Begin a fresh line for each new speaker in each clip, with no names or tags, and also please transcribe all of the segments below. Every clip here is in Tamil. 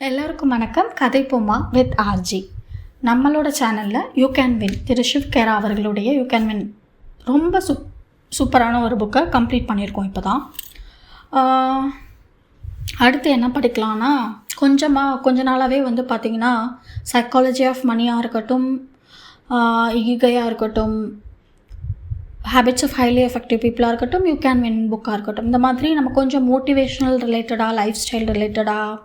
எல்லோருக்கும் வணக்கம். கதைப்போமா வித் ஆர்ஜி. நம்மளோட சேனலில் யூ கேன் வின் திரு ஷிவ் கேரா அவர்களுடைய யூ கேன் வின் ரொம்ப சூப்பரான ஒரு புக்கை கம்ப்ளீட் பண்ணியிருக்கோம். இப்போ தான் அடுத்து என்ன படிக்கலான்னா, கொஞ்ச நாளாகவே பார்த்திங்கன்னா சைக்காலஜி ஆஃப் மனியாக இருக்கட்டும், இகிகையாக இருக்கட்டும், ஹேபிட்ஸ் ஆஃப் ஹைலி எஃபெக்டிவ் பீப்புளாக இருக்கட்டும், யூ கேன் வின் புக்காக இருக்கட்டும், இந்த மாதிரி நம்ம கொஞ்சம் மோட்டிவேஷ்னல் ரிலேட்டடாக, லைஃப் ஸ்டைல் ரிலேட்டடாக,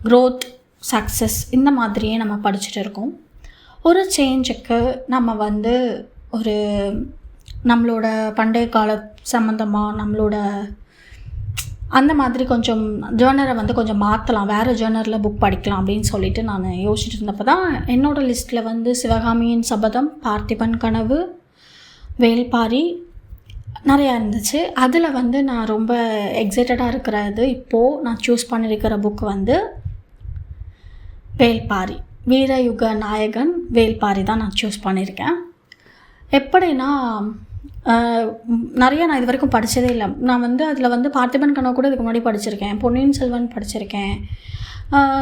க்ரோத், சக்ஸஸ் இந்த மாதிரியே நம்ம படிச்சுட்டு இருக்கோம். ஒரு சேஞ்சுக்கு நம்ம ஒரு நம்மளோட பண்டைய கால சம்மந்தமாக நம்மளோட அந்த மாதிரி கொஞ்சம் ஜேர்னரை கொஞ்சம் மாற்றலாம், வேறு ஜேர்னரில் புக் படிக்கலாம் அப்படின்னு சொல்லிட்டு நான் யோசிச்சுட்டு இருந்தப்போ தான் என்னோடய லிஸ்ட்டில் சிவகாமியின் சபதம், பார்த்திபன் கனவு, வேள்பாரி நிறையா இருந்துச்சு. அதில் நான் ரொம்ப எக்ஸைட்டடாக இருக்கிறது இப்போது நான் சூஸ் பண்ணியிருக்கிற புக்கு வேள்பாரி, வீரயுக நாயகன் வேள்பாரி தான் நான் சூஸ் பண்ணியிருக்கேன். எப்படின்னா, நிறையா நான் இது வரைக்கும் படித்ததே இல்லை. நான் அதில் பார்த்திபன் கனவு கூட இதுக்கு முன்னாடி படிச்சிருக்கேன், பொன்னியின் செல்வன் படிச்சிருக்கேன்,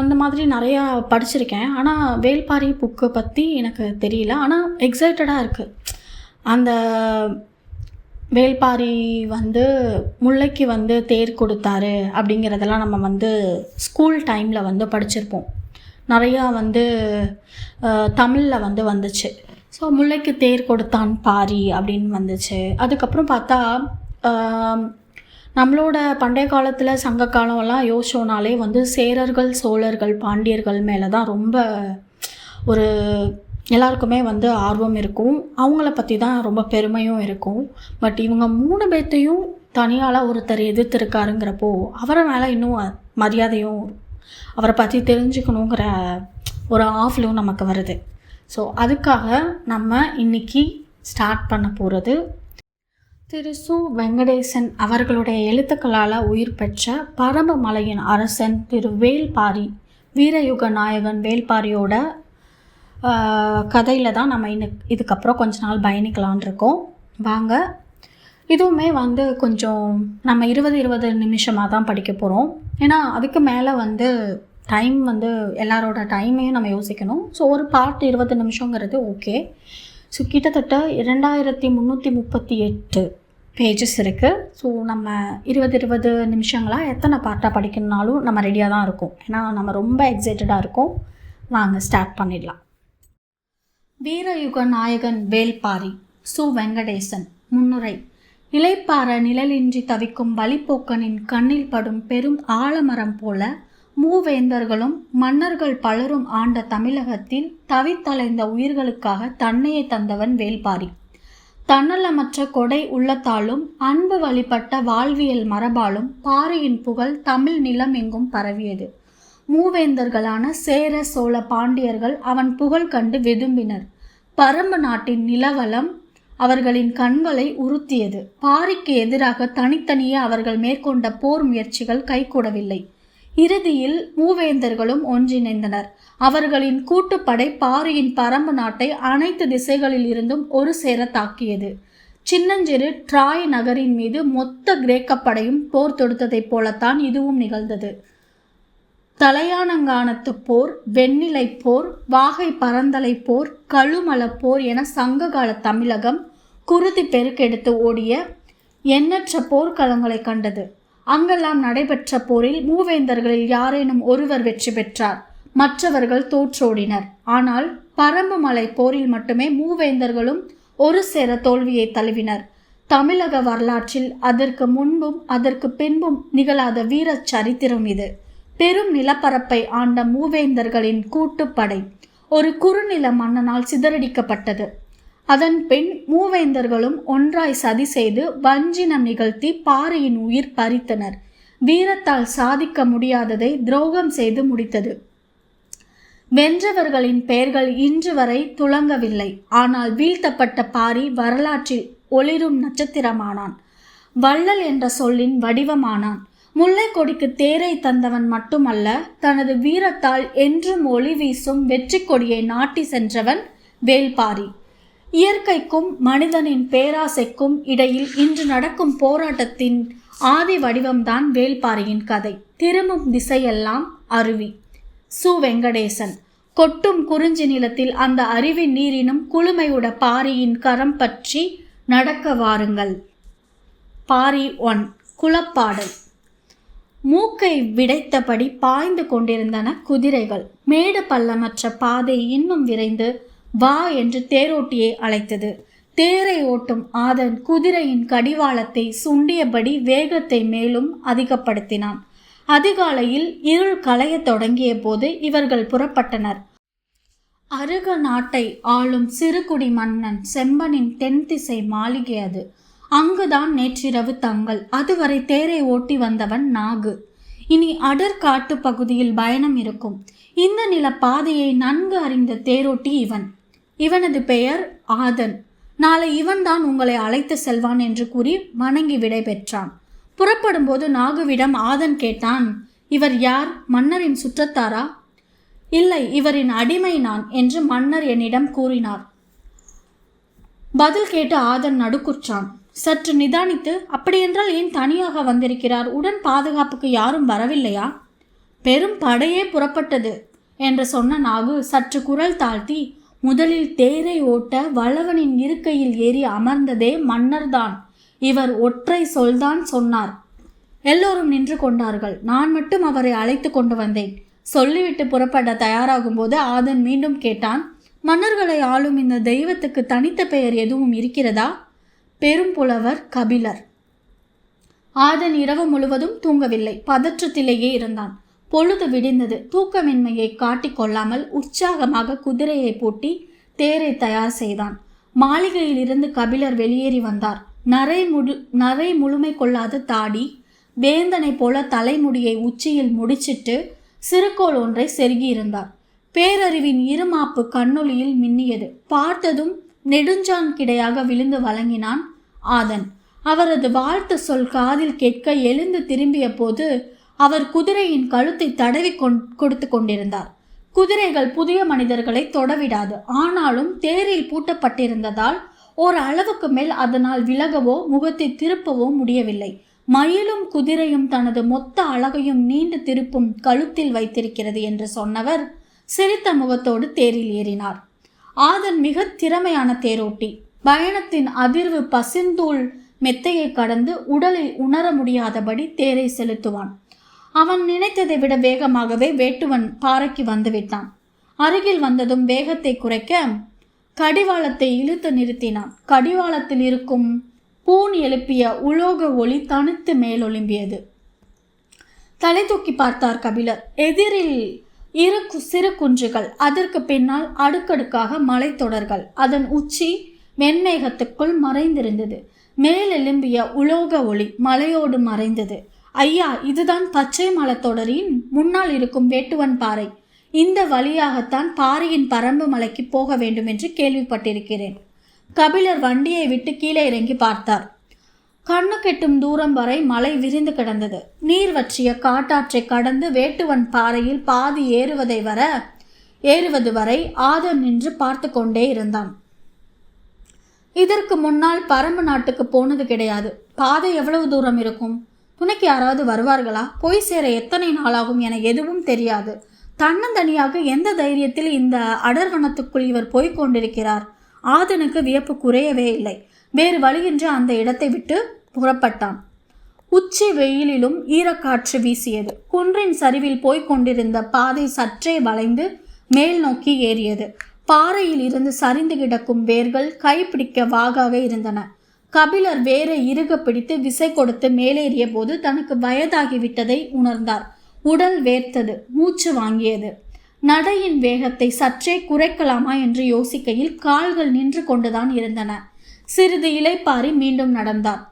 இந்த மாதிரி நிறையா படிச்சிருக்கேன். ஆனால் வேள்பாரி புக்கு பற்றி எனக்கு தெரியல. ஆனால் எக்ஸைட்டடாக இருக்குது. அந்த வேள்பாரி முல்லைக்கு தேர் கொடுத்தாரு அப்படிங்கிறதெல்லாம் நம்ம ஸ்கூல் டைமில் படிச்சிருப்போம். நிறையா தமிழில் வந்துச்சு. ஸோ முல்லைக்கு தேர் கொடுத்தான் பாரி அப்படின்னு வந்துச்சு. அதுக்கப்புறம் பார்த்தா நம்மளோட பண்டைய காலத்தில் சங்க காலம்லாம் யோசிச்சோனாலே சேரர்கள், சோழர்கள், பாண்டியர்கள் மேலே தான் ரொம்ப ஒரு எல்லாருக்குமே ஆர்வம் இருக்கும். அவங்கள பற்றி தான் ரொம்ப பெருமையும் இருக்கும். பட் இவங்க 3 பேர்த்தையும் தனியால் ஒருத்தர் எதிர்த்துருக்காருங்கிறப்போ அவரை மேலே இன்னும் மரியாதையும், அவரை பற்றி தெரிஞ்சுக்கணுங்கிற ஒரு ஆஃப்லும் நமக்கு வருது. ஸோ அதுக்காக நம்ம இன்றைக்கி ஸ்டார்ட் பண்ண போகிறது திரு சு. வெங்கடேசன் அவர்களுடைய எழுத்துக்களால் உயிர் பெற்ற பரம்பமலையின் அரசன் திரு வேள்பாரி, வீரயுக நாயகன் வேள்பாரியோட கதையில் தான் நம்ம இதுக்கப்புறம் கொஞ்ச நாள் பயணிக்கலான் இருக்கோம். வாங்க. இதுவுமே கொஞ்சம் நம்ம 20 நிமிஷமாக தான் படிக்க போகிறோம். ஏன்னா அதுக்கு மேலே டைம் எல்லாரோட டைமையும் நம்ம யோசிக்கணும். ஸோ ஒரு பார்ட் 20 நிமிஷங்கிறது ஓகே. ஸோ கிட்டத்தட்ட 2338 பேஜஸ் இருக்குது. ஸோ நம்ம 20 நிமிஷங்களாக எத்தனை பார்ட்டாக படிக்கணுன்னாலும் நம்ம ரெடியாக தான் இருக்கோம். ஏன்னா நம்ம ரொம்ப எக்ஸைட்டடாக இருக்கோம். வாங்க ஸ்டார்ட் பண்ணிடலாம். வீரயுக நாயகன் வேள்பாரி, சு. வெங்கடேசன். முன்னுரை. இளைப்பாற நிழலின்றி தவிக்கும் வழிப்போக்கனின் கண்ணில் படும் பெரும் ஆலமரம் போல மூவேந்தர்களும் மன்னர்கள் பலரும் ஆண்ட தமிழகத்தில் தவித்தலைந்த உயிர்களுக்காக தன்னையே தந்தவன் வேள்பாரி. தன்னலமற்ற கொடை உள்ளத்தாலும் அன்பு வழிபட்ட வாழ்வியல் மரபாலும் பாரியின் புகழ் தமிழ் நிலம் எங்கும் பரவியது. மூவேந்தர்களான சேர, சோழ, பாண்டியர்கள் அவன் புகழ் கண்டு விரும்பினர். பரம்பு நாட்டின் நிலவலம் அவர்களின் கண்களை உறுத்தியது. பாரிக்கு எதிராக தனித்தனியே அவர்கள் மேற்கொண்ட போர் முயற்சிகள் கைகூடவில்லை. இறுதியில் மூவேந்தர்களும் ஒன்றிணைந்தனர். அவர்களின் கூட்டுப்படை பாரியின் பரம்பு நாட்டை அனைத்து திசைகளில் இருந்தும் ஒரு சேர தாக்கியது. சின்னஞ்சிறு ட்ராய் நகரின் மீது மொத்த கிரேக்க படையும் போர் தொடுத்ததைப் போலத்தான் இதுவும் நிகழ்ந்தது. தலையானங்கானத்து போர், வெண்ணிலை போர், வாகை பரந்தலை போர், கழுமல போர் என சங்ககால தமிழகம் குருதி பெருக்கெடுத்து ஓடிய எண்ணற்ற போர்க்களங்களை கண்டது. அங்கெல்லாம் நடைபெற்ற போரில் மூவேந்தர்களில் யாரேனும் ஒருவர் வெற்றி பெற்றார், மற்றவர்கள் தோற்றோடினர். ஆனால் பரம்புமலை போரில் மட்டுமே மூவேந்தர்களும் ஒரு சேர தோல்வியை தழுவினர். தமிழக வரலாற்றில் அதற்கு முன்பும் அதற்கு பின்பும் நிகழாத வீர சரித்திரம் இது. பெரும் நிலப்பரப்பை ஆண்ட மூவேந்தர்களின் கூட்டுப்படை ஒரு குறுநில மன்னனால் சிதறடிக்கப்பட்டது. அதன் பின் மூவேந்தர்களும் ஒன்றாய் சதி செய்து வஞ்சினம் நிகழ்த்தி பாரியின் உயிர் பறித்தனர். வீரத்தால் சாதிக்க முடியாததை துரோகம் செய்து முடித்தது. வென்றவர்களின் பெயர்கள் இன்று வரை துலங்கவில்லை. ஆனால் வீழ்த்தப்பட்ட பாரி வரலாற்றில் ஒளிரும் நட்சத்திரமானான். வள்ளல் என்ற சொல்லின் வடிவமானான். முல்லை கொடிக்கு தேரை தந்தவன் மட்டுமல்ல, தனது வீரத்தால் என்றும் ஒளி வீசும் வெற்றி கொடியை நாட்டி சென்றவன் வேள்பாரி. இயற்கைக்கும் மனிதனின் பேராசைக்கும் இடையில் இன்று நடக்கும் போராட்டத்தின் ஆதி வடிவம்தான் வேள்பாரியின் கதை. திரும்பும் திசையெல்லாம் அருவி. சு. வெங்கடேசன். கொட்டும் குறிஞ்சி நிலத்தில் அந்த அருவின் நீரினும் குளுமையுட பாரியின் கரம் பற்றி நடக்க வாருங்கள். பாரி 1. குலப்பாடல். மூக்கை விடைத்தபடி பாய்ந்து கொண்டிருந்தன குதிரைகள். மேடு பள்ளமற்ற பாதை இன்னும் விரைந்து வா என்று தேரோட்டியை அழைத்தது. தேரை ஓட்டும் ஆதன் குதிரையின் கடிவாளத்தை சுண்டியபடி வேகத்தை மேலும் அதிகப்படுத்தினான். அதிகாலையில் இருள் களையத் தொடங்கிய போது இவர்கள் புறப்பட்டனர். அருக நாட்டை ஆளும் சிறுகுடி மன்னன் செம்பனின் தென் திசை மாளிகை அது. அங்குதான் நேற்றிரவு தங்கள். அதுவரை தேரை ஓட்டி வந்தவன் நாகு. இனி அடர் காட்டு பகுதியில் பயணம் இருக்கும். இந்த நில பாதையை நன்கு அறிந்த தேரோட்டி இவன். இவனது பெயர் ஆதன். நாளை இவன்தான் உங்களை அழைத்து செல்வான் என்று கூறி வணங்கி விடை பெற்றான். புறப்படும்போது நாகுவிடம் ஆதன் கேட்டான், இவர் யார்? மன்னரின் சுற்றத்தாரா? இல்லை, இவரின் அடிமை நான் என்று மன்னர் என்னிடம் கூறினார். பதில் கேட்டு ஆதன் நடுக்குற்றான். சற்று நிதானித்து, அப்படியென்றால் ஏன் தனியாக வந்திருக்கிறார்? உடன் பாதுகாப்புக்கு யாரும் வரவில்லையா? பெரும் படையே புறப்பட்டது என்று சொன்ன நாகு சற்று குரல் தாழ்த்தி, முதலில் தேரை ஓட்ட வளவனின் இருக்கையில் ஏறி அமர்ந்ததே மன்னர்தான். இவர் ஒற்றை சொல்தான் சொன்னார். எல்லோரும் நின்று கொண்டார்கள். நான் மட்டும் அவரை அழைத்து கொண்டு வந்தேன். சொல்லிவிட்டு புறப்பட தயாராகும் போது ஆதன் மீண்டும் கேட்டான், மன்னர்களை ஆளும் இந்த தெய்வத்துக்கு தனித்த பெயர் எதுவும் இருக்கிறதா? பெரும் புலவர் கபிலர். ஆதன் இரவு முழுவதும் தூங்கவில்லை. பதற்றத்திலேயே இருந்தான். பொழுது விடிந்தது. தூக்கமின்மையை காட்டிக்கொள்ளாமல் உற்சாகமாக குதிரையை பூட்டி தேரை தயார் செய்தான். மாளிகையில் இருந்து கபிலர் வெளியேறி வந்தார். நரை முழுமை கொள்ளாத தாடி, வேந்தனை போல தலைமுடியை உச்சியில் முடிச்சிட்டு சிறுகோள் ஒன்றை செருகியிருந்தார். பேரறிவின் இருமாப்பு கண்ணொளியில் மின்னியது. பார்த்ததும் நெடுஞ்சான் கிடையாக விழுந்து வழங்கினான் ஆதன். அவரது வாழ்த்து சொல் காதில் கேட்க எழுந்து திரும்பிய போது அவர் குதிரையின் கழுத்தை தடவி கொடுத்து கொண்டிருந்தார். குதிரைகள் புதிய மனிதர்களை தொடவிடாது. ஆனாலும் தேரில் பூட்டப்பட்டிருந்ததால் ஒரு அளவுக்கு மேல் அதனால் விலகவோ முகத்தை திருப்பவோ முடியவில்லை. மயிலும் குதிரையும் தனது மொத்த அழகையும் நீண்டு திருப்பும் கழுத்தில் வைத்திருக்கிறது என்று சொன்னவர் சிரித்த முகத்தோடு தேரில் ஏறினார். ஆதன் மிக திறமையான தேரோட்டி. பயணத்தின் அதிர்வு பசிந்தூள் மெத்தையை கடந்து உடலில் உணர முடியாதபடி தேரை செலுத்துவான். அவன் நினைத்ததை விட வேகமாகவே வேட்டுவன் பாறைக்கு வந்துவிட்டான். அருகில் வந்ததும் வேகத்தை குறைக்க கடிவாளத்தை இழுத்து நிறுத்தினான். கடிவாளத்தில் இருக்கும் பூன் எழுப்பிய உலோக ஒளி தனித்து மேலொலிம்பியது. தலை தூக்கி பார்த்தார் கபிலர். எதிரில் சிறு குன்றுகள், அதற்கு பின்னால் அடுக்கடுக்காக மலைத்தொடர்கள். அதன் உச்சி வெண்மேகத்துக்குள் மறைந்திருந்தது. மேலெலும்பிய உலோக ஒளி மலையோடு மறைந்தது. ஐயா, இதுதான் பச்சை மலைத்தொடரின் முன்னால் இருக்கும் வேட்டுவன் பாறை. இந்த வழியாகத்தான் பாரியின் பரம்பு மலைக்கு போக வேண்டும் என்று கேள்விப்பட்டிருக்கிறேன். கபிலர் வண்டியை விட்டு கீழே இறங்கி பார்த்தார். கண்ணு கெட்டும் தூரம் வரை மலை விரிந்து கிடந்தது. நீர் வற்றிய காட்டாற்றை கடந்து வேட்டுவன் பாறையில் பாதி ஏறுவது வரை ஆதன் நின்று பார்த்து கொண்டே இருந்தான். இதற்கு முன்னால் பரம்பு நாட்டுக்கு போனது கிடையாது. பாதை எவ்வளவு தூரம் இருக்கும்? துணைக்கு யாராவது வருவார்களா? போய் சேர எத்தனை நாளாகும் என எதுவும் தெரியாது. தன்னந்தனியாக எந்த தைரியத்தில் இந்த அடர்வனத்துக்குள் இவர் போய்க் கொண்டிருக்கிறார்? ஆதனுக்கு வியப்பு குறையவே இல்லை. வேறு வழியின்றி அந்த இடத்தை விட்டு புறப்பட்டான். உச்சி வெயிலிலும் ஈரக்காற்று வீசியது. குன்றின் சரிவில் போய்க் கொண்டிருந்த பாதை சற்றே வளைந்து மேல் நோக்கி ஏறியது. பாறையில் இருந்து சரிந்து கிடக்கும் வேர்கள் கைப்பிடிக்க வாகாக இருந்தன. கபிலர் வேரை இறுக பிடித்து விசை கொடுத்து மேலேறிய போது தனக்கு வயதாகிவிட்டதை உணர்ந்தார். உடல் வேர்த்தது, மூச்சு வாங்கியது. நடையின் வேகத்தை சற்றே குறைக்கலாமா என்று யோசிக்கையில் கால்கள் நின்று கொண்டுதான் இருந்தன. சிறிது இளைப்பாரி மீண்டும் நடந்தார்.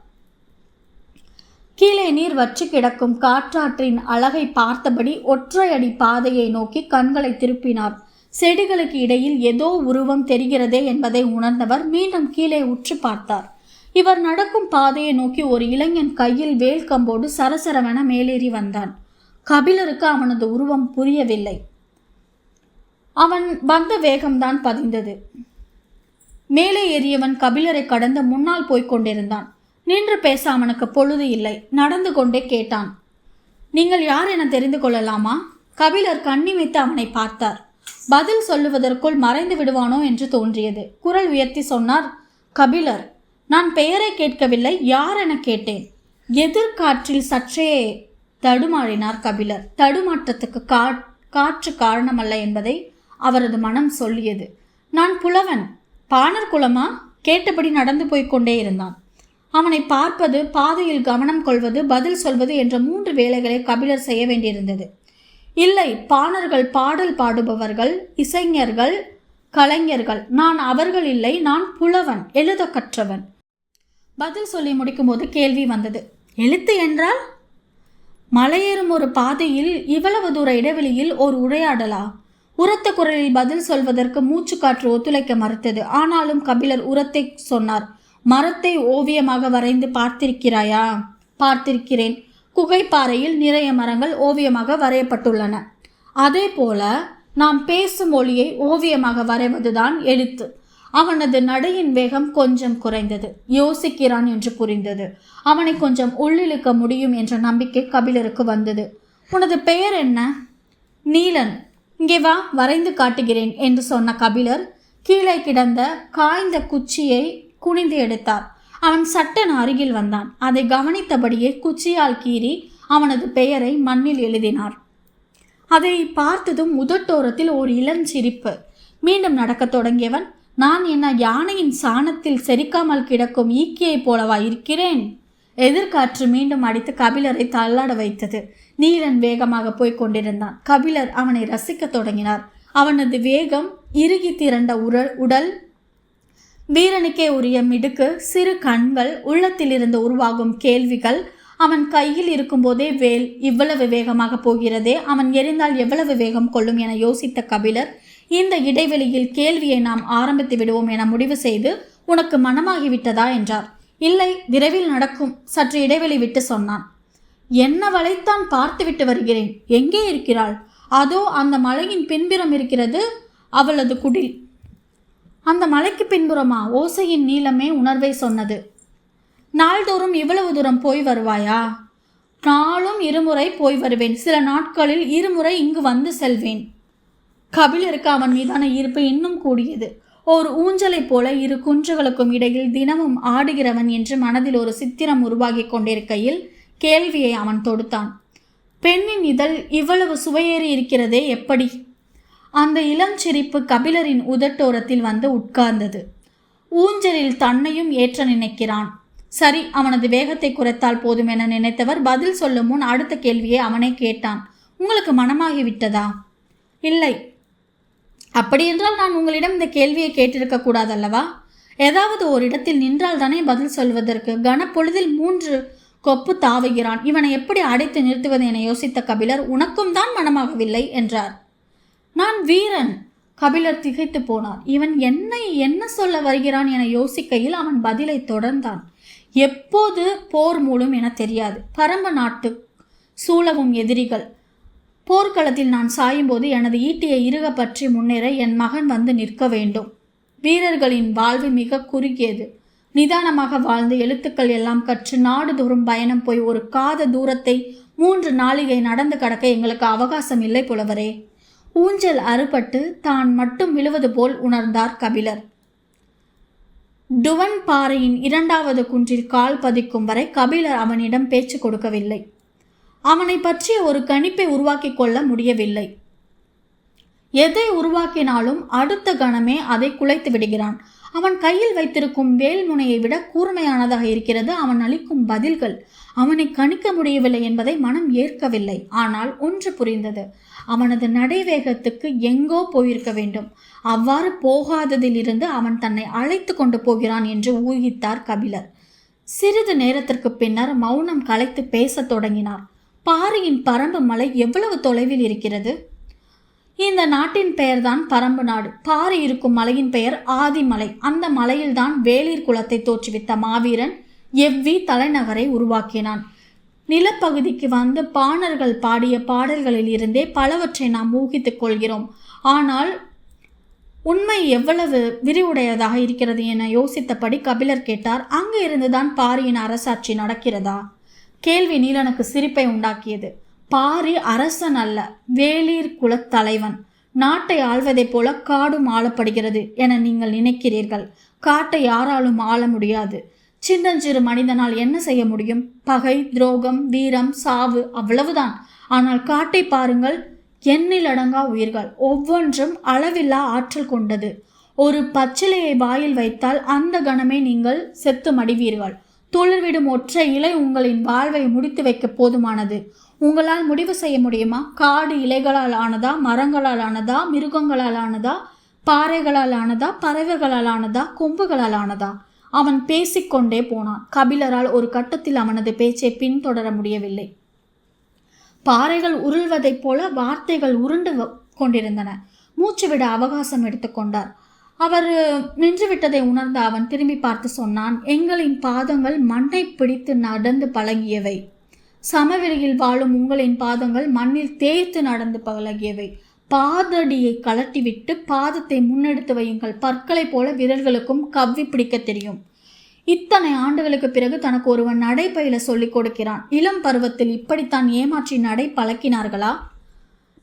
கீழே நீர் வற்றி கிடக்கும் காற்றாற்றின் அழகை பார்த்தபடி ஒற்றை அடி பாதையை நோக்கி கண்களை திருப்பினார். செடிகளுக்கு இடையில் ஏதோ உருவம் தெரிகிறதே என்பதை உணர்ந்தவர் மீண்டும் கீழே உற்று பார்த்தார். இவர் நடக்கும் பாதையை நோக்கி ஒரு இளைஞன் கையில் வேல் கம்போடு சரசரவென மேலேறி வந்தான். கபிலருக்கு அவனது உருவம் புரியவில்லை. அவன் வந்த வேகம்தான் பதிந்தது. மேலே ஏறியவன் கபிலரை கடந்து முன்னால் போய்க் கொண்டிருந்தான். நின்று பேச அவனுக்கு பொழுது இல்லை. நடந்து கொண்டே கேட்டான், நீங்கள் யார் என தெரிந்து கொள்ளலாமா? கபிலர் கண்ணிமைத்து அவனை பார்த்தார். பதில் சொல்லுவதற்குள் மறைந்து விடுவானோ என்று தோன்றியது. குரல் உயர்த்தி சொன்னார், கபிலர், நான் பெயரை கேட்கவில்லை, யார் என கேட்டேன். எதிர்காற்றில் சற்றே தடுமாறினார் கபிலர். தடுமாற்றத்துக்கு காற்று காரணமல்ல என்பதை அவரது மனம் சொல்லியது. நான் புலவன். பாணர் குலமா? கேட்டபடி நடந்து போய்கொண்டே இருந்தான். அவனை பார்ப்பது, பாதையில் கவனம் கொள்வது, பதில் சொல்வது என்ற 3 வேலைகளை கபிலர் செய்ய வேண்டியிருந்தது. இல்லை, பாணர்கள் பாடல் பாடுபவர்கள், இசைஞர்கள், கலைஞர்கள். நான் அவர்கள் இல்லை. நான் புலவன், எழுத கற்றவன். பதில் சொல்லி முடிக்கும்போது கேள்வி வந்தது. எழுத்து என்றால்? மலையேறும் ஒரு பாதையில் இவ்வளவு தூர இடைவெளியில் ஒரு உரையாடலா? உரத்த குரலில் பதில் சொல்வதற்கு மூச்சு காற்று ஒத்துழைக்க மறுத்தது. ஆனாலும் கபிலர் உரத்தை சொன்னார். மரத்தை ஓவியமாக வரைந்து பார்த்திருக்கிறாயா? பார்த்திருக்கிறேன். குகைப்பாறையில் நிறைய மரங்கள் ஓவியமாக வரையப்பட்டுள்ளன. அதே போல நாம் பேசும் மொழியை ஓவியமாக வரைவதுதான் எழுத்து. அவனது நடையின் வேகம் கொஞ்சம் குறைந்தது. யோசிக்கிறான் என்று புரிந்தது. அவனை கொஞ்சம் உள்ளிழுக்க முடியும் என்ற நம்பிக்கை கபிலருக்கு வந்தது. உனது பெயர் என்ன? நீலன். இங்கே வா, வரைந்து காட்டுகிறேன் என்று சொன்ன கபிலர் கீழே கிடந்த காய்ந்த குச்சியை குனிந்து எடுத்தார். அவன் சட்டென அருகில் வந்தான். அதை கவனித்தபடியே குச்சியால் கீறி அவனது பெயரை மண்ணில் எழுதினார். அதை பார்த்ததும் முதட்டோரத்தில் ஒரு இளஞ்சிரிப்பு. மீண்டும் நடக்கத் தொடங்கியவன், நான் என்ன யானையின் சாணத்தில் செரிக்காமல் கிடக்கும் ஈக்கியைப் போலவா இருக்கிறேன்? எதிர்காற்று மீண்டும் அடித்து கபிலரை தள்ளாட வைத்தது. நீலன் வேகமாக போய்க் கொண்டிருந்தான். கபிலர் அவனை ரசிக்க தொடங்கினார். அவனது வேகம், இறுகி திரண்ட உடல், வீரனுக்கே உரிய மிடுக்கு, சிறு கண்கள், உள்ளத்திலிருந்து உருவாகும் கேள்விகள். அவன் கையில் இருக்கும்போதே வேல் இவ்வளவு வேகமாக போகிறதே, அவன் எரிந்தால் எவ்வளவு வேகம் கொள்ளும் என யோசித்த கபிலர், இந்த இடைவெளியில் கேள்வியை நாம் ஆரம்பித்து விடுவோம் என முடிவு செய்து, உனக்கு மனமாகிவிட்டதா என்றார். இல்லை, விரைவில் நடக்கும். சற்று இடைவெளி விட்டு சொன்னான். என்ன வளைத்தான் பார்த்துவிட்டு வருகிறேன். எங்கே இருக்கிறாள்? அதோ அந்த மலையின் பின்புறம் இருக்கிறது அவளது குடில். அந்த மலைக்கு பின்புறமா? ஓசையின் நீளமே உணர்வை சொன்னது. நாள்தோறும் இவ்வளவு தூரம் போய் வருவாயா? நாளும் 2 முறை போய் வருவேன். சில நாட்களில் 2 முறை இங்கு வந்து செல்வேன். கபிலருக்கு அவன் மீதான ஈர்ப்பு இன்னும் கூடியது. ஒரு ஊஞ்சலை போல 2 குன்றுகளுக்கும் இடையில் தினமும் ஆடுகிறவன் என்று மனதில் ஒரு சித்திரம் உருவாகி கொண்டிருக்கையில் கேள்வியை அவன் தொடுத்தான். பெண்ணின் இதழ் இவ்வளவு சுவையேறி இருக்கிறதே, எப்படி? அந்த இளம் சிரிப்பு கபிலரின் உதட்டோரத்தில் வந்து உட்கார்ந்தது. ஊஞ்சலில் தன்னையும் ஏற்ற நினைக்கிறான். சரி, அவனது வேகத்தை குறைத்தால் போதும் என நினைத்தவர் பதில் சொல்லும் முன் அடுத்த கேள்வியை அவனை கேட்டான். உங்களுக்கு மனமாகிவிட்டதா? இல்லை. அப்படியென்றால் நான் உங்களிடம் இந்த கேள்வியை கேட்டிருக்க கூடாதல்லவா? ஏதாவது ஒரு இடத்தில் நின்றால் தானே பதில் சொல்வதற்கு. கனப்பொழுதில் 3 கொப்பு தாவுகிறான். இவனை எப்படி அடைத்து நிறுத்துவது என யோசித்த கபிலர், உனக்கும் தான் மனமாகவில்லை என்றார். நான் வீரன். கபிலர் திகைத்து போனார். இவன் என்ன சொல்ல வருகிறான் என யோசிக்கையில் அவன் பதிலை தொடர்ந்தான். எப்போது போர் மூடும் என தெரியாது. பரம்பு நாட்டு சூழவும் எதிரிகள். போர்க்களத்தில் நான் சாயும்போது எனது ஈட்டியை இறுக பற்றி முன்னேற என் மகன் வந்து நிற்க வேண்டும். வீரர்களின் வாழ்வு மிக குறுகியது. நிதானமாக வாழ்ந்து எழுத்துக்கள் எல்லாம் கற்று நாடுதோறும் பயணம் போய் ஒரு காத தூரத்தை 3 நாளிகை நடந்து கடக்க எங்களுக்கு அவகாசம் இல்லை புலவரே. ஊஞ்சல் அறுபட்டு தான் மட்டும் விழுவது போல் உணர்ந்தார் கபிலர். டுவன் பாறையின் 2வது குன்றில் கால் பதிக்கும் வரை கபிலர் அவனிடம் பேச்சு கொடுக்கவில்லை. அவனை பற்றிய ஒரு கணிப்பை உருவாக்கி கொள்ள முடியவில்லை. எதை உருவாக்கினாலும் அடுத்த கணமே அதை குலைத்து விடுகிறான். அவன் கையில் வைத்திருக்கும் வேல்முனையை விட கூர்மையானதாக இருக்கிறது அவன் அளிக்கும் பதில்கள். அவனை கணிக்க முடியவில்லை என்பதை மனம் ஏற்கவில்லை. ஆனால் ஒன்று புரிந்தது. அவனது நடைவேகத்துக்கு எங்கோ போயிருக்க வேண்டும். அவ்வாறு போகாததிலிருந்து அவன் தன்னை அழைத்து கொண்டு போகிறான் என்று ஊகித்தார் கபிலர். சிறிது நேரத்திற்கு பின்னர் மௌனம் கலைத்து பேசத் தொடங்கினார். பாரியின் பரம்பு மலை எவ்வளவு தொலைவில் இருக்கிறது? இந்த நாட்டின் பெயர்தான் பரம்பு நாடு. பாரி இருக்கும் மலையின் பெயர் ஆதிமலை. அந்த மலையில்தான் வேளிர் குலத்தை தோற்றுவித்த மாவீரன் எவ்வி தலைநகரை உருவாக்கினான். நிலப்பகுதிக்கு வந்து பாணர்கள் பாடிய பாடல்களில் இருந்தே பலவற்றை நாம் ஊகித்துக் கொள்கிறோம். ஆனால் உண்மை எவ்வளவு விரிவுடையதாக இருக்கிறது என யோசித்தபடி கபிலர் கேட்டார். அங்கு இருந்துதான் பாரியின் அரசாட்சி நடக்கிறதா? கேள்வி நீலனுக்கு சிரிப்பை உண்டாக்கியது. பாரி அரசன் அல்ல, வேளிர் குலத் தலைவன். நாட்டை ஆள்வதைப் போல காடும் ஆளப்படுகிறது என நீங்கள் நினைக்கிறீர்கள். காட்டை யாராலும் ஆள முடியாது. சின்னஞ்சிறு மனிதனால் என்ன செய்ய முடியும்? பகை, துரோகம், வீரம், சாவு, அவ்வளவுதான். ஆனால் காட்டை பாருங்கள், எண்ணிலடங்கா உயிர்கள், ஒவ்வொன்றும் அளவில்லா ஆற்றல் கொண்டது. ஒரு பச்சிலையை வாயில் வைத்தால் அந்த கணமே நீங்கள் செத்து மடிவீர்கள். துளிர்விடும் ஒற்றை இலை உங்களின் வாழ்வை முடித்து வைக்க போதுமானது. உங்களால் முடிவு செய்ய முடியுமா? காடு இலைகளால் ஆனதா, மரங்களால் ஆனதா, மிருகங்களால் ஆனதா, பாறைகளால் ஆனதா, பறவைகளால் ஆனதா, கொம்புகளால் ஆனதா? அவன் பேசிக்கொண்டே போனான். கபிலரால் ஒரு கட்டத்தில் அவனது பேச்சை பின்தொடர முடியவில்லை. பாறைகள் உருள்வதைப் போல வார்த்தைகள் உருண்டு கொண்டிருந்தன. மூச்சு விட அவகாசம் எடுத்துக்கொண்டார். அவர் நின்றுவிட்டதை உணர்ந்த அவன் திரும்பி பார்த்து சொன்னான், எங்களின் பாதங்கள் மண்ணை பிடித்து நடந்து பழகியவை. சமவெளியில் வாழும் உங்களின் பாதங்கள் மண்ணில் தேய்த்து நடந்து பழகியவை. பாதடியை கலட்டிவிட்டு பாதத்தை முன்னெடுத்து வையுங்கள். பற்களை போல விரல்களுக்கும் கவ்வி பிடிக்க தெரியும். இத்தனை ஆண்டுகளுக்கு பிறகு தனக்கு ஒருவன் நடை பயில சொல்லிக் கொடுக்கிறான். இளம் பருவத்தில் இப்படித்தான் ஏமாற்றி நடை பழக்கினார்களா?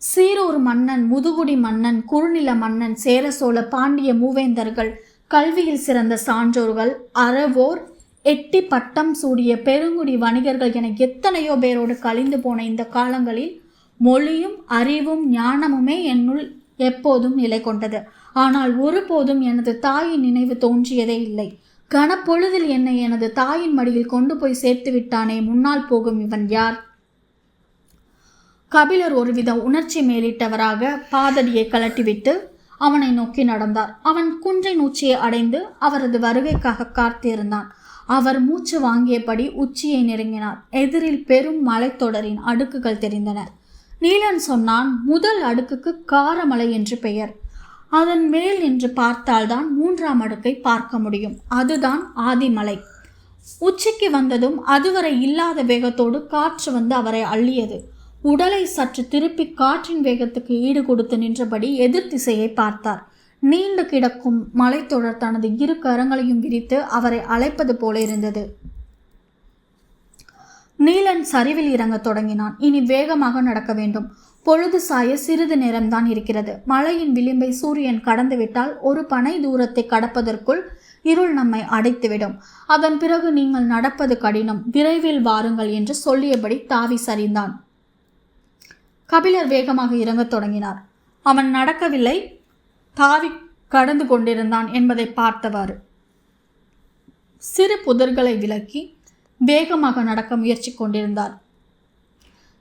சீரூர் மன்னன், முதுகுடி மன்னன், குறுநில மன்னன், சேர சோழ பாண்டிய மூவேந்தர்கள், கல்வியில் சிறந்த சான்றோர்கள், அறவோர், எட்டி பட்டம் சூடிய பெருங்குடி வணிகர்கள் என எத்தனையோ பேரோடு கழிந்து போன இந்த காலங்களில் மொழியும் அறிவும் ஞானமுமே என்னுள் எப்போதும் நிலை கொண்டது. ஆனால் ஒருபோதும் எனது தாயின் நினைவு தோன்றியதே இல்லை. கனப்பொழுதில் என்னை எனது தாயின் மடியில் கொண்டு போய் சேர்த்து விட்டானே, முன்னால் போகும் இவன் யார்? கபிலர் ஒருவித உணர்ச்சி மேலிட்டவராக பாதடியை கலட்டிவிட்டு அவனை நோக்கி நடந்தார். அவன் குன்றின் உச்சியை அடைந்து அவரது வருகைக்காக காத்திருந்தான். அவர் மூச்சு வாங்கியபடி உச்சியை நெருங்கினார். எதிரில் பெரும் மலைத்தொடரின் அடுக்குகள் தெரிந்தன. நீலன் சொன்னான், முதல் அடுக்குக்கு காரமலை என்று பெயர். அதன் மேல் நின்று பார்த்தால்தான் மூன்றாம் அடுக்கை பார்க்க முடியும். அதுதான் ஆதிமலை. உச்சிக்கு வந்ததும் அதுவரை இல்லாத வேகத்தோடு காற்று வந்து அவரை அள்ளியது. உடலை சற்று திருப்பி காற்றின் வேகத்துக்கு ஈடு கொடுத்து நின்றபடி எதிர் திசையை பார்த்தார். நீண்டு கிடக்கும் மலைத்தொடர் தனது இரு கரங்களையும் விரித்து அவரை அழைப்பது போல இருந்தது. நீலன் சரிவில் இறங்க தொடங்கினான். இனி வேகமாக நடக்க வேண்டும். பொழுது சாய சிறிது நேரம்தான் இருக்கிறது. மலையின் விளிம்பை சூரியன் கடந்துவிட்டால் ஒரு பனை தூரத்தை கடப்பதற்குள் இருள் நம்மை அடைத்துவிடும். அதன் பிறகு நீங்கள் நடப்பது கடினம். விரைவில் வாருங்கள் என்று சொல்லியபடி தாவி சரிந்தான். கபிலர் வேகமாக இறங்கத் தொடங்கினார். அவன் நடக்கவில்லை, தாவி கடந்து கொண்டிருந்தான் என்பதை பார்த்தவாறு சிறு புதர்களை விலக்கி வேகமாக நடக்க முயற்சி கொண்டிருந்தார்.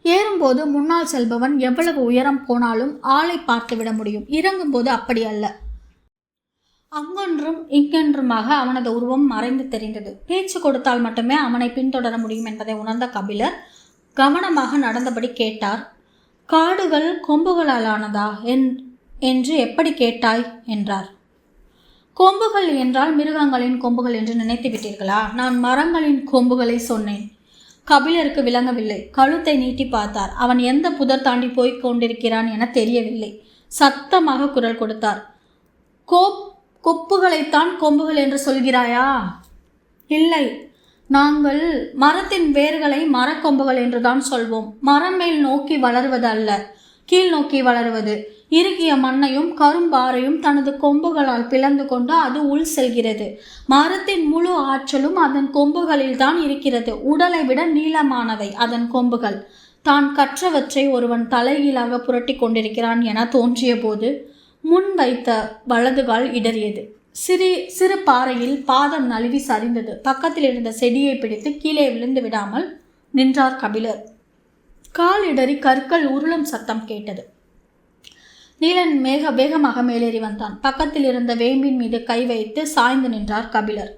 ஏறும்போது முன்னால் செல்பவன் எவ்வளவு உயரம் போனாலும் ஆளை பார்த்துவிட முடியும். இறங்கும்போது அப்படி அல்ல. அங்கொன்றும் இங்கொன்றுமாக அவனது உருவம் மறைந்து தெரிந்தது. பேச்சு கொடுத்தால் மட்டுமே அவனை பின்தொடர முடியும் என்பதை உணர்ந்த கபிலர் கவனமாக நடந்தபடி கேட்டார். காடுகள் கொம்புகளால் ஆனதா என்று எப்படி கேட்டாய் என்றார். கொம்புகள் என்றால் மிருகங்களின் கொம்புகள் என்று நினைத்து விட்டீர்களா? நான் மரங்களின் கொம்புகளை சொன்னேன். கபிலருக்கு விளங்கவில்லை. கழுத்தை நீட்டி பார்த்தார். அவன் எந்த புதர் தாண்டி போய்க் கொண்டிருக்கிறான் என தெரியவில்லை. சத்தமாக குரல் கொடுத்தார். கொப்புகளைத்தான் கொம்புகள் என்று சொல்கிறாயா? இல்லை, நாங்கள் மரத்தின் வேர்களை மரக்கொம்புகள் என்றுதான் சொல்வோம். மரம் மேல் நோக்கி வளருவது அல்ல, கீழ் நோக்கி வளருவது. இறுகிய மண்ணையும் கரும்பாறையும் தனது கொம்புகளால் பிளந்து கொண்டு அது உள் செல்கிறது. மரத்தின் முழு ஆற்றலும் அதன் கொம்புகளில் தான் இருக்கிறது. உடலை விட நீளமானவை அதன் கொம்புகள். தான் கற்றவற்றை ஒருவன் தலைகீழாக புரட்டி கொண்டிருக்கிறான் என தோன்றிய போது முன் வைத்த வலதுகால் இடறியது. சிறு பாறையில் பாதம் நழுவி சரிந்தது. பக்கத்தில் இருந்த செடியை பிடித்து கீழே விழுந்து விடாமல் நின்றார் கபிலர். கால் இடறி கற்கள் உருளும் சத்தம் கேட்டது. நீலன் வேகமாக மேலேறி வந்தான். பக்கத்தில் இருந்த வேம்பின் மீது கை வைத்து சாய்ந்து நின்றார் கபிலர்.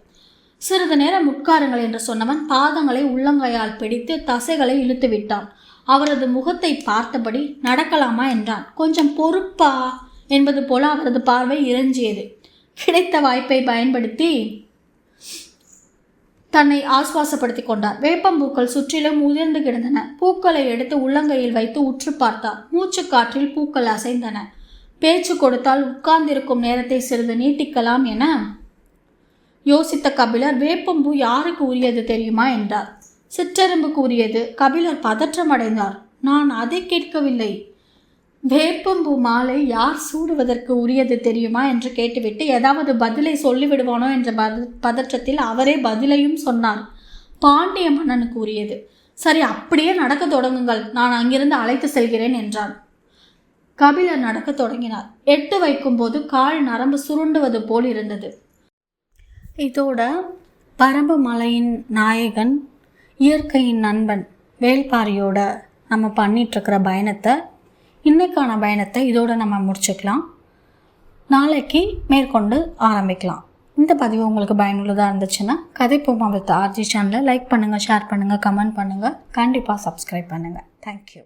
சிறிது நேரம் உட்காருங்கள் என்று சொன்னவன் பாதங்களை உள்ளங்கையால் பிடித்து தசைகளை இழுத்து விட்டான். அவரது முகத்தை பார்த்தபடி நடக்கலாமா என்றான். கொஞ்சம் பொறுப்பா என்பது போல அவரது பார்வை இறைஞ்சியது. கிடைத்த வாய்ப்பை பயன்படுத்தி தன்னை ஆஸ்வாசப்படுத்தி கொண்டார். வேப்பம்பூக்கள் சுற்றிலும் உதிர்ந்து கிடந்தன. பூக்களை எடுத்து உள்ளங்கையில் வைத்து உற்று பார்த்தார். மூச்சு காற்றில் பூக்கள் அசைந்தன. பேச்சு கொடுத்தால் உட்கார்ந்திருக்கும் நேரத்தை சிறிது நீட்டிக்கலாம் என யோசித்த கபிலர், வேப்பம்பூ யாருக்கு உரியது தெரியுமா என்றார். சிற்றெரும்புக்கு உரியது. கபிலர் பதற்றம் அடைந்தார். நான் அதை கேட்கவில்லை. வேப்பம்பூ மாலை யார் சூடுவதற்கு உரியது தெரியுமா என்று கேட்டுவிட்டு ஏதாவது பதிலை சொல்லிவிடுவானோ என்ற பதற்றத்தில் அவரே பதிலையும் சொன்னார். பாண்டிய மன்னனுக்கு உரியது. சரி, அப்படியே நடக்க தொடங்குங்கள், நான் அங்கிருந்து அழைத்து செல்கிறேன் என்றான். கபிலர் நடக்க தொடங்கினார். எட்டு வைக்கும்போது கால் நரம்பு சுருண்டுவது போல் இருந்தது. இதோட பரம்பு மலையின் நாயகன், இயற்கையின் நண்பன் வேள்பாரியோட நம்ம பண்ணிகிட்ருக்கிற பயணத்தை, இன்னைக்கான பயணத்தை இதோடு நம்ம முடிச்சுக்கலாம். நாளைக்கு மேற்கொண்டு ஆரம்பிக்கலாம். இந்த பதிவு உங்களுக்கு பயனுள்ளதாக இருந்துச்சுன்னா கதைப்போமா வித் ஆர்ஜி சேனலை லைக் பண்ணுங்கள், ஷேர் பண்ணுங்கள், கமெண்ட் பண்ணுங்கள், கண்டிப்பாக சப்ஸ்கிரைப் பண்ணுங்கள். தேங்க்யூ.